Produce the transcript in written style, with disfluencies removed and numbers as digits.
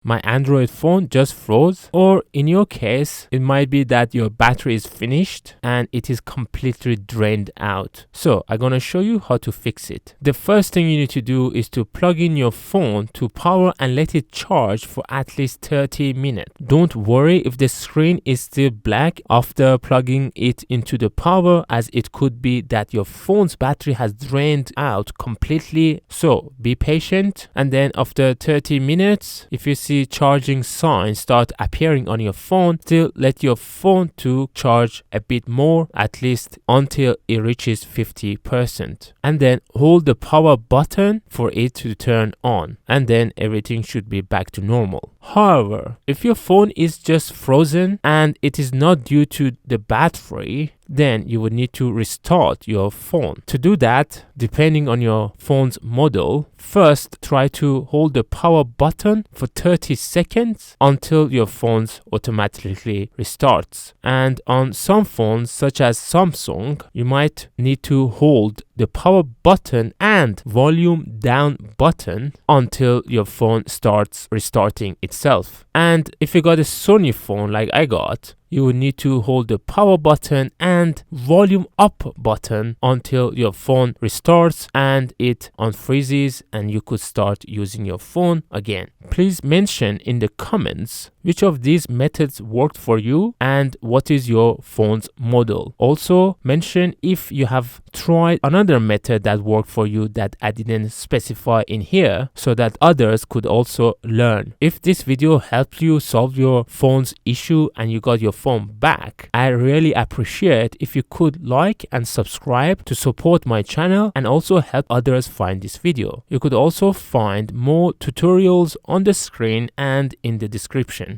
my Android phone just froze, or in your case, it might be that your battery is finished and it is completely drained out. So I'm gonna show you how to fix it. The first thing you need to do is to plug in your phone to power and let it charge for at least 30 minutes. Don't worry if the screen is still black after plugging it into the power, as it could be that your phone's battery has drained out completely. So be patient, and then after 30 minutes, if you see charging signs start appearing on your phone, still let your phone to charge a bit more, at least until it reaches 50%, and then hold the power button for it to turn on, and then everything should be back to normal. However, if your phone is just frozen and it is not due to the battery, then you would need to restart your phone. To do that, depending on your phone's model, first try to hold the power button for 30 seconds until your phone automatically restarts. And on some phones, such as Samsung, you might need to hold the power button and volume down button until your phone starts restarting itself. And if you got a Sony phone like I got, you will need to hold the power button and volume up button until your phone restarts and it unfreezes and you could start using your phone again. Please mention in the comments which of these methods worked for you and what is your phone's model. Also mention if you have tried another method that worked for you that I didn't specify in here, so that others could also learn. If this video helped you solve your phone's issue and you got your phone back, I really appreciate if you could like and subscribe to support my channel and also help others find this video. You could also find more tutorials on the screen and in the description.